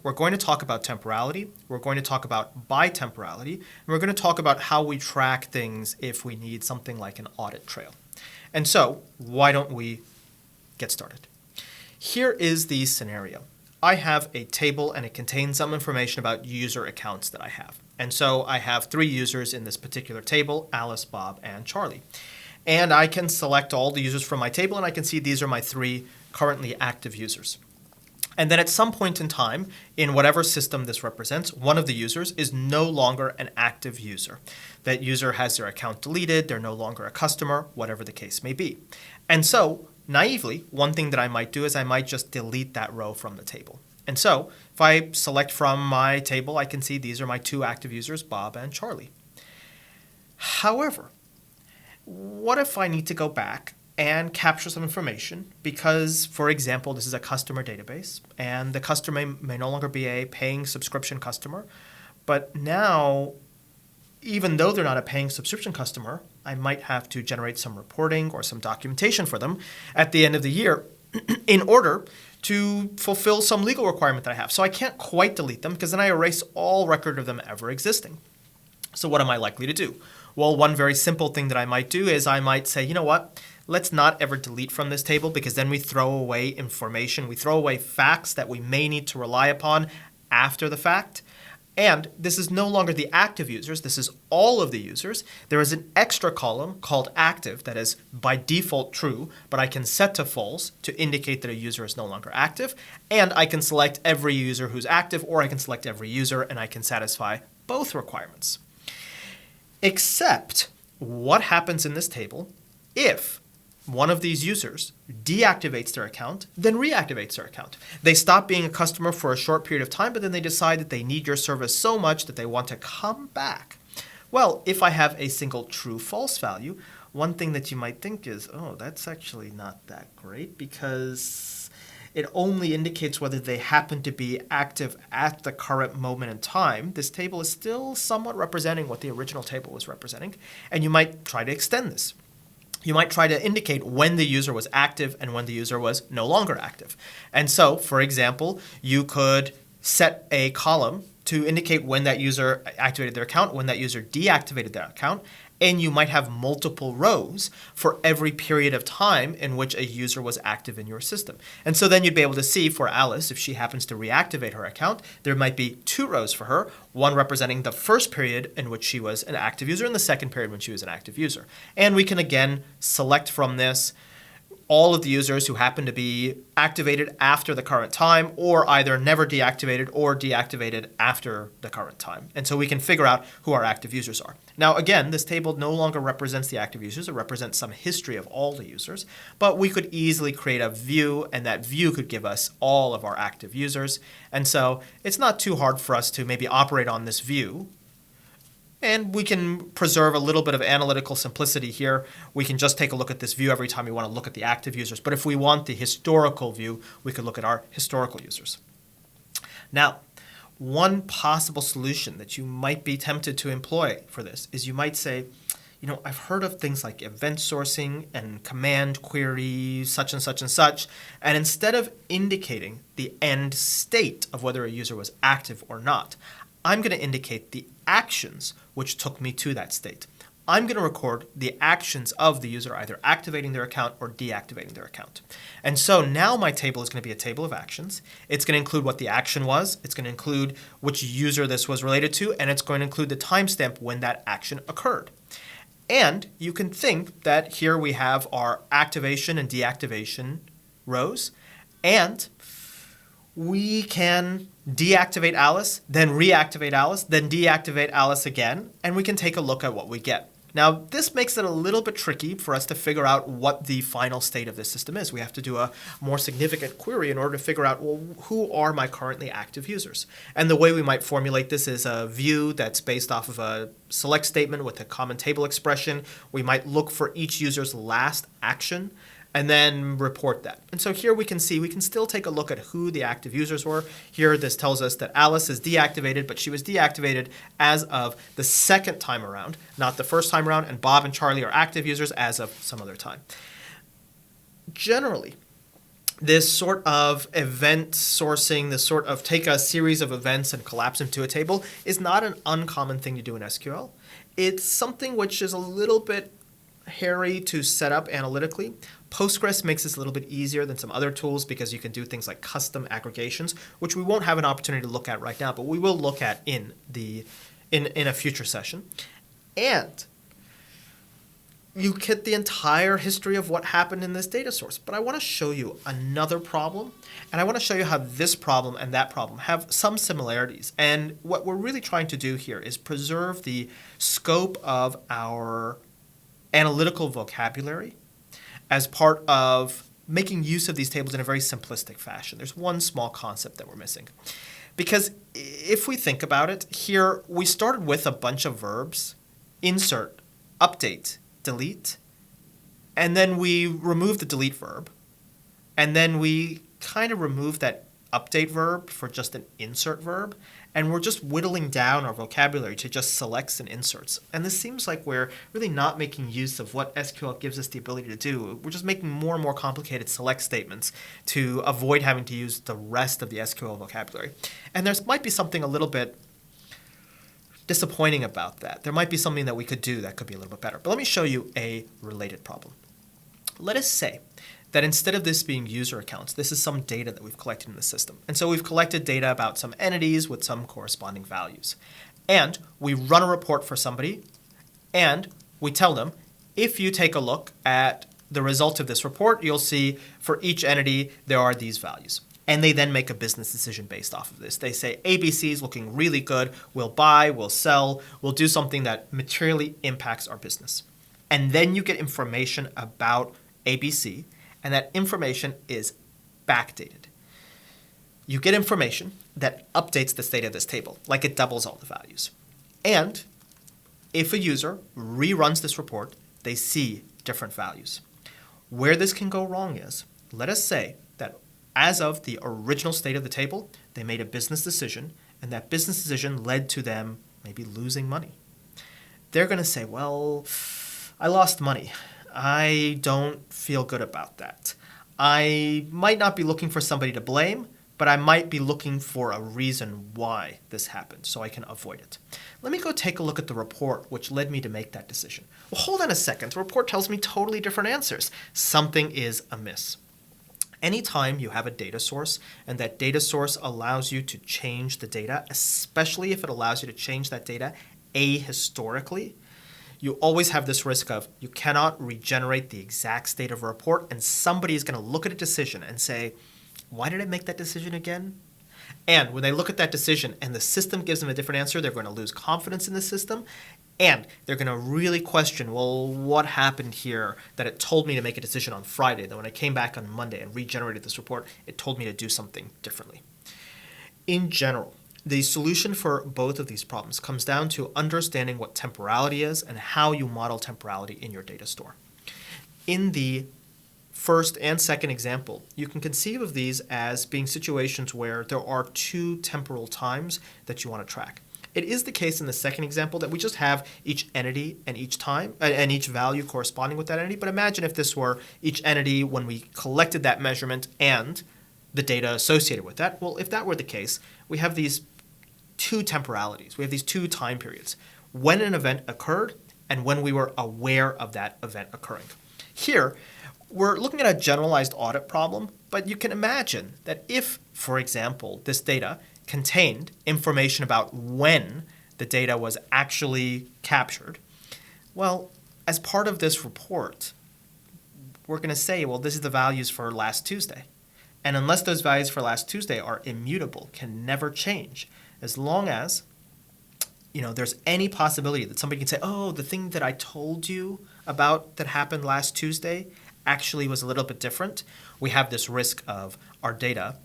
we're going to talk about temporality, we're going to talk about bitemporality, and we're going to talk about how we track things if we need something like an audit trail. And so, why don't we get started? Here is the scenario. I have a table and it contains some information about user accounts that I have. And so I have 3 users in this particular table, Alice, Bob, and Charlie. And I can select all the users from my table and I can see these are my 3 currently active users. And then at some point in time, in whatever system this represents, one of the users is no longer an active user. That user has their account deleted, they're no longer a customer, whatever the case may be. And so, naively, one thing that I might do is I might just delete that row from the table. And so, if I select from my table, I can see these are my 2 active users, Bob and Charlie. However, what if I need to go back and capture some information because, for example, this is a customer database and the customer may no longer be a paying subscription customer, but now, even though they're not a paying subscription customer, I might have to generate some reporting or some documentation for them at the end of the year in order to fulfill some legal requirement that I have. So I can't quite delete them because then I erase all record of them ever existing. So what am I likely to do? Well, one very simple thing that I might do is I might say, you know what? Let's not ever delete from this table because then we throw away information. We throw away facts that we may need to rely upon after the fact. And this is no longer the active users. This is all of the users. There is an extra column called active that is by default true, but I can set to false to indicate that a user is no longer active. And I can select every user who's active, or I can select every user and I can satisfy both requirements. Except what happens in this table if one of these users deactivates their account, then reactivates their account. They stop being a customer for a short period of time, but then they decide that they need your service so much that they want to come back. Well, if I have a single true-false value, one thing that you might think is, oh, that's actually not that great because it only indicates whether they happen to be active at the current moment in time. This table is still somewhat representing what the original table was representing, and you might try to extend this. You might try to indicate when the user was active and when the user was no longer active. And so, for example, you could set a column to indicate when that user activated their account, when that user deactivated their account, and you might have multiple rows for every period of time in which a user was active in your system. And so then you'd be able to see for Alice, if she happens to reactivate her account, there might be 2 rows for her, one representing the first period in which she was an active user and the second period when she was an active user. And we can again select from this all of the users who happen to be activated after the current time, or either never deactivated or deactivated after the current time. And so we can figure out who our active users are. Now, again, this table no longer represents the active users. It represents some history of all the users. But we could easily create a view, and that view could give us all of our active users. And so it's not too hard for us to maybe operate on this view. And we can preserve a little bit of analytical simplicity here. We can just take a look at this view every time we want to look at the active users. But if we want the historical view, we could look at our historical users. Now, one possible solution that you might be tempted to employ for this is you might say, you know, I've heard of things like event sourcing and command query, such and such and such. And instead of indicating the end state of whether a user was active or not, I'm going to indicate the actions which took me to that state. I'm going to record the actions of the user either activating their account or deactivating their account. And so now my table is going to be a table of actions. It's going to include what the action was. It's going to include which user this was related to, and it's going to include the timestamp when that action occurred. And you can think that here we have our activation and deactivation rows, and we can deactivate Alice, then reactivate Alice, then deactivate Alice again, and we can take a look at what we get. Now, this makes it a little bit tricky for us to figure out what the final state of this system is. We have to do a more significant query in order to figure out, well, who are my currently active users? And the way we might formulate this is a view that's based off of a select statement with a common table expression. We might look for each user's last action and then report that. And so here we can see, we can still take a look at who the active users were. Here this tells us that Alice is deactivated, but she was deactivated as of the second time around, not the first time around, and Bob and Charlie are active users as of some other time. Generally, this sort of event sourcing, this sort of take a series of events and collapse them to a table is not an uncommon thing to do in SQL. It's something which is a little bit hairy to set up analytically. Postgres makes this a little bit easier than some other tools because you can do things like custom aggregations, which we won't have an opportunity to look at right now, but we will look at in a future session. And you get the entire history of what happened in this data source. But I want to show you another problem, and I want to show you how this problem and that problem have some similarities. And what we're really trying to do here is preserve the scope of our analytical vocabulary as part of making use of these tables in a very simplistic fashion. There's one small concept that we're missing. Because if we think about it, here we started with a bunch of verbs, insert, update, delete, and then we remove the delete verb, and then we kind of remove that update verb for just an insert verb, and we're just whittling down our vocabulary to just selects and inserts. And this seems like we're really not making use of what SQL gives us the ability to do. We're just making more and more complicated select statements to avoid having to use the rest of the SQL vocabulary. And there might be something a little bit disappointing about that. There might be something that we could do that could be a little bit better. But let me show you a related problem. Let us say that instead of this being user accounts, this is some data that we've collected in the system. And so we've collected data about some entities with some corresponding values. And we run a report for somebody, and we tell them, if you take a look at the result of this report, you'll see for each entity there are these values. And they then make a business decision based off of this. They say ABC is looking really good. We'll buy, we'll sell, we'll do something that materially impacts our business. And then you get information about ABC, and that information is backdated. You get information that updates the state of this table, like it doubles all the values. And if a user reruns this report, they see different values. Where this can go wrong is, let us say that as of the original state of the table, they made a business decision, and that business decision led to them maybe losing money. They're going to say, well, I lost money. I don't feel good about that. I might not be looking for somebody to blame, but I might be looking for a reason why this happened so I can avoid it. Let me go take a look at the report which led me to make that decision. Well, hold on a second. The report tells me totally different answers. Something is amiss. Anytime you have a data source and that data source allows you to change the data, especially if it allows you to change that data ahistorically, you always have this risk of you cannot regenerate the exact state of a report, and somebody is going to look at a decision and say, why did I make that decision again? And when they look at that decision and the system gives them a different answer, they're going to lose confidence in the system, and they're going to really question, well, what happened here that it told me to make a decision on Friday, that when I came back on Monday and regenerated this report, it told me to do something differently. In general, the solution for both of these problems comes down to understanding what temporality is and how you model temporality in your data store. In the first and second example, you can conceive of these as being situations where there are two temporal times that you want to track. It is the case in the second example that we just have each entity and each time and each value corresponding with that entity. But imagine if this were each entity when we collected that measurement and the data associated with that. Well, if that were the case, we have these two temporalities. We have these two time periods, when an event occurred and when we were aware of that event occurring. Here, we're looking at a generalized audit problem, but you can imagine that if, for example, this data contained information about when the data was actually captured, well, as part of this report, we're going to say, well, this is the values for last Tuesday. And unless those values for last Tuesday are immutable, can never change, as long as there's any possibility that somebody can say, oh, the thing that I told you about that happened last Tuesday actually was a little bit different, we have this risk of our data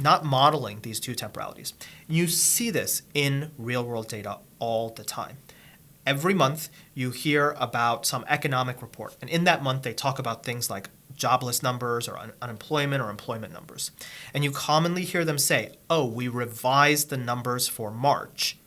not modeling these two temporalities. You see this in real-world data all the time. Every month, you hear about some economic report, and in that month, they talk about things like jobless numbers or unemployment or employment numbers. And you commonly hear them say, oh, we revised the numbers for March.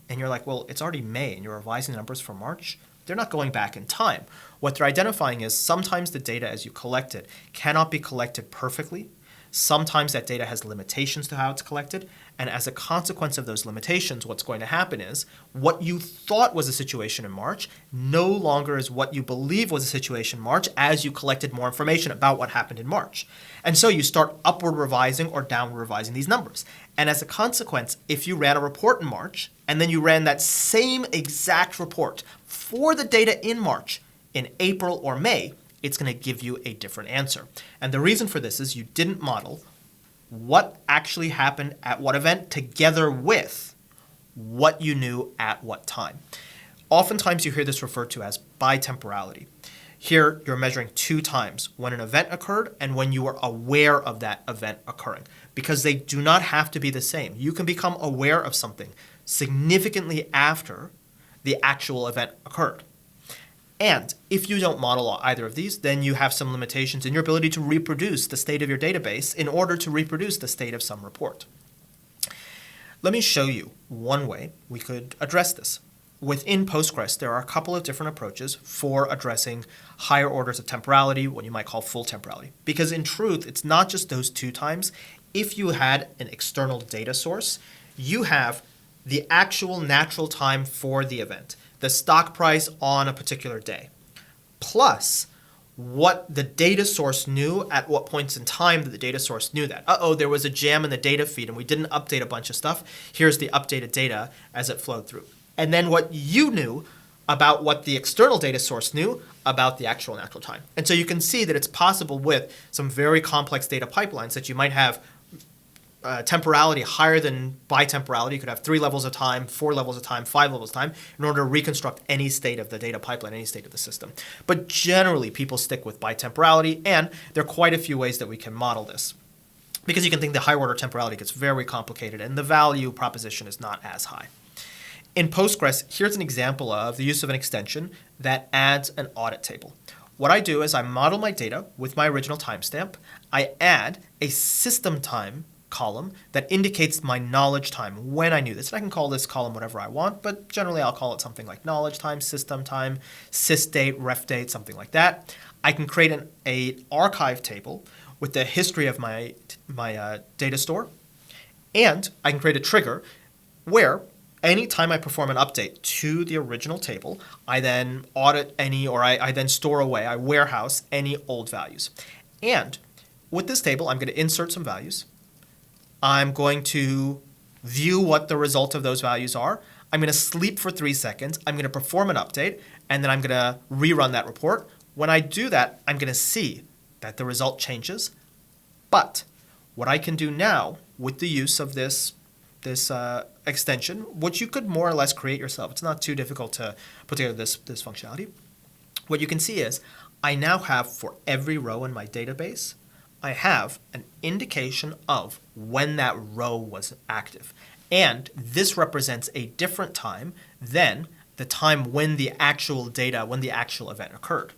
And you're like, well, it's already May, and you're revising the numbers for March? They're not going back in time. What they're identifying is sometimes the data as you collect it cannot be collected perfectly, Sometimes that data has limitations to how it's collected, and as a consequence of those limitations, what's going to happen is what you thought was a situation in March no longer is what you believe was a situation in March as you collected more information about what happened in March. And so you start upward revising or downward revising these numbers. And as a consequence, if you ran a report in March and then you ran that same exact report for the data in March in April or May, it's going to give you a different answer. And the reason for this is you didn't model what actually happened at what event together with what you knew at what time. Oftentimes you hear this referred to as bitemporality. Here you're measuring 2 times, when an event occurred and when you were aware of that event occurring, because they do not have to be the same. You can become aware of something significantly after the actual event occurred. And if you don't model either of these, then you have some limitations in your ability to reproduce the state of your database in order to reproduce the state of some report. Let me show you one way we could address this. Within Postgres, there are a couple of different approaches for addressing higher orders of temporality, what you might call full temporality. Because in truth, it's not just those 2 times. If you had an external data source, you have the actual natural time for the event, the stock price on a particular day, plus what the data source knew at what points in time that the data source knew that. There was a jam in the data feed and we didn't update a bunch of stuff. Here's the updated data as it flowed through. And then what you knew about what the external data source knew about the actual natural time. And so you can see that it's possible with some very complex data pipelines that you might have temporality higher than bitemporality. You could have 3 levels of time, 4 levels of time, 5 levels of time in order to reconstruct any state of the data pipeline, any state of the system. But generally, people stick with bitemporality, and there are quite a few ways that we can model this. Because you can think the higher order temporality gets very complicated, and the value proposition is not as high. In Postgres, here's an example of the use of an extension that adds an audit table. What I do is I model my data with my original timestamp. I add a system time column that indicates my knowledge time, when I knew this. And I can call this column whatever I want, but generally I'll call it something like knowledge time, system time, sys date, ref date, something like that. I can create an archive table with the history of my data store, and I can create a trigger where anytime I perform an update to the original table, I then audit I then store away, I warehouse any old values. And with this table, I'm going to insert some values. I'm going to view what the result of those values are. I'm going to sleep for 3 seconds. I'm going to perform an update, and then I'm going to rerun that report. When I do that, I'm going to see that the result changes. But what I can do now with the use of this extension, which you could more or less create yourself, it's not too difficult to put together this functionality. What you can see is I now have, for every row in my database, I have an indication of when that row was active. And this represents a different time than the time when the actual event occurred.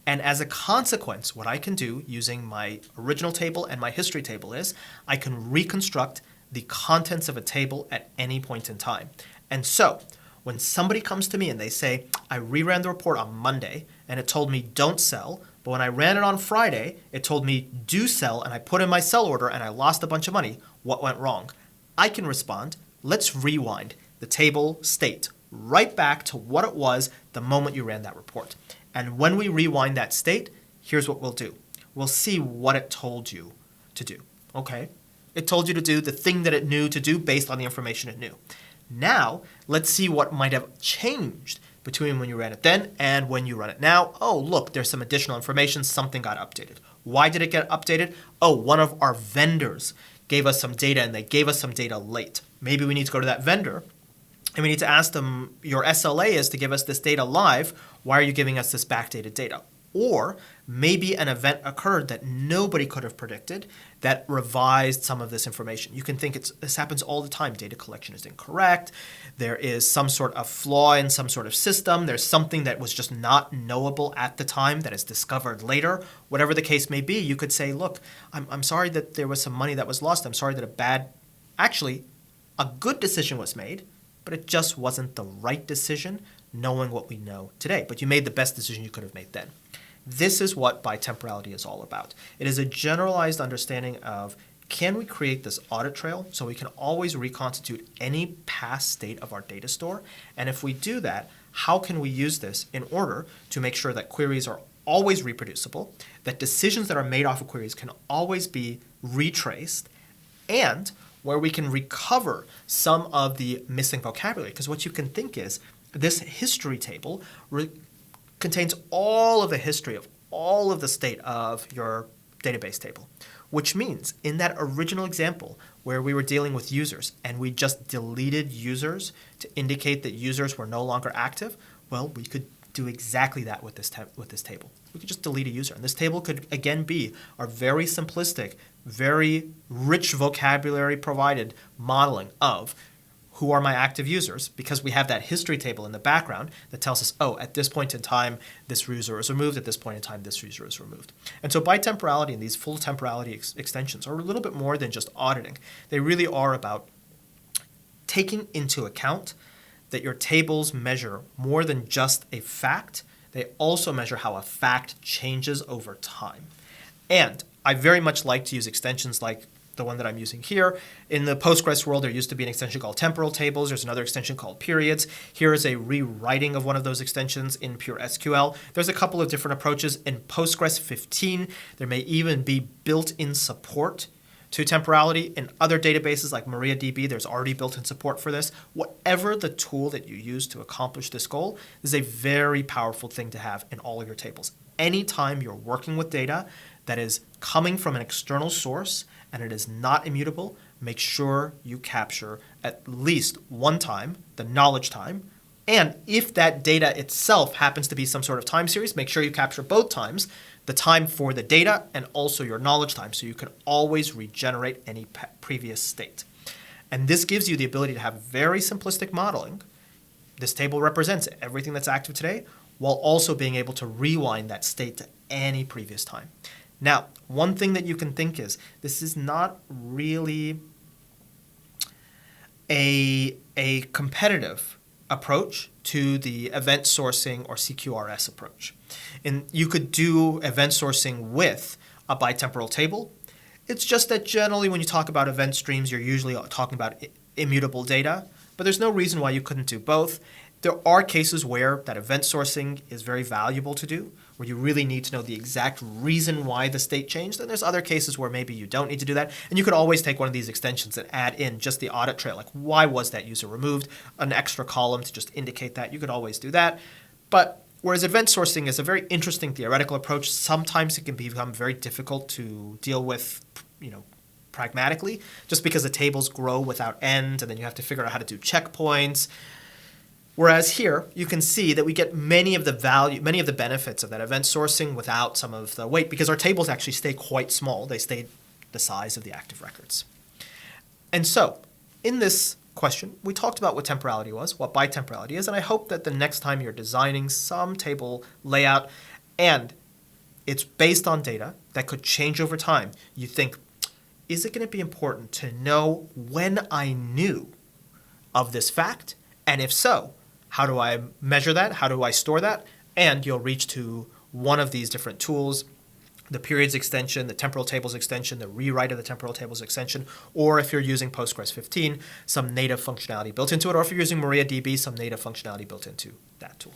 And as a consequence, what I can do using my original table and my history table is I can reconstruct the contents of a table at any point in time. And so when somebody comes to me and they say, I reran the report on Monday and it told me don't sell, but when I ran it on Friday, it told me do sell, and I put in my sell order and I lost a bunch of money. What went wrong? I can respond, let's rewind the table state right back to what it was the moment you ran that report. And when we rewind that state, here's what we'll do. We'll see what it told you to do. Okay? It told you to do the thing that it knew to do based on the information it knew. Now, let's see what might have changed between when you ran it then and when you run it now. Oh, look, there's some additional information. Something got updated. Why did it get updated? Oh, one of our vendors gave us some data and they gave us some data late. Maybe we need to go to that vendor and we need to ask them, your SLA is to give us this data live. Why are you giving us this backdated data? Or maybe an event occurred that nobody could have predicted that revised some of this information. You can think this happens all the time. Data collection is incorrect. There is some sort of flaw in some sort of system. There's something that was just not knowable at the time that is discovered later. Whatever the case may be, you could say, look, I'm sorry that there was some money that was lost. I'm sorry that a good decision was made, but it just wasn't the right decision knowing what we know today. But you made the best decision you could have made then. This is what bitemporality is all about. It is a generalized understanding of, can we create this audit trail so we can always reconstitute any past state of our data store? And if we do that, how can we use this in order to make sure that queries are always reproducible, that decisions that are made off of queries can always be retraced, and where we can recover some of the missing vocabulary? Because what you can think is, this history table contains all of the history of all of the state of your database table, which means in that original example where we were dealing with users and we just deleted users to indicate that users were no longer active, well, we could do exactly that with this table. We could just delete a user. And this table could, again, be our very simplistic, very rich vocabulary provided modeling of who are my active users, because we have that history table in the background that tells us, oh, at this point in time, this user is removed. At this point in time, this user is removed. And so bitemporality and these full temporality extensions are a little bit more than just auditing. They really are about taking into account that your tables measure more than just a fact. They also measure how a fact changes over time. And I very much like to use extensions like the one that I'm using here. In the Postgres world, there used to be an extension called temporal tables. There's another extension called periods. Here is a rewriting of one of those extensions in pure SQL. There's a couple of different approaches. In Postgres 15, there may even be built-in support to temporality. In other databases like MariaDB, there's already built-in support for this. Whatever the tool that you use to accomplish this goal is a very powerful thing to have in all of your tables. Anytime you're working with data that is coming from an external source and it is not immutable, make sure you capture at least one time the knowledge time. And if that data itself happens to be some sort of time series, make sure you capture both times, the time for the data and also your knowledge time, so you can always regenerate any previous state. And this gives you the ability to have very simplistic modeling. This table represents everything that's active today, while also being able to rewind that state to any previous time. Now, one thing that you can think is, this is not really a competitive approach to the event sourcing or CQRS approach. And you could do event sourcing with a bitemporal table. It's just that generally when you talk about event streams, you're usually talking about immutable data, but there's no reason why you couldn't do both. There are cases where that event sourcing is very valuable to do, where you really need to know the exact reason why the state changed. And there's other cases where maybe you don't need to do that. And you could always take one of these extensions and add in just the audit trail, like why was that user removed, an extra column to just indicate that. You could always do that. But whereas event sourcing is a very interesting theoretical approach, sometimes it can become very difficult to deal with, pragmatically, just because the tables grow without end, and then you have to figure out how to do checkpoints. Whereas here, you can see that we get many of the benefits of that event sourcing without some of the weight, because our tables actually stay quite small. They stay the size of the active records. And so, in this question, we talked about what temporality was, what bitemporality is, and I hope that the next time you're designing some table layout and it's based on data that could change over time, you think, is it going to be important to know when I knew of this fact? And if so, how do I measure that? How do I store that? And you'll reach to one of these different tools, the periods extension, the temporal tables extension, the rewrite of the temporal tables extension, or if you're using Postgres 15, some native functionality built into it, or if you're using MariaDB, some native functionality built into that tool.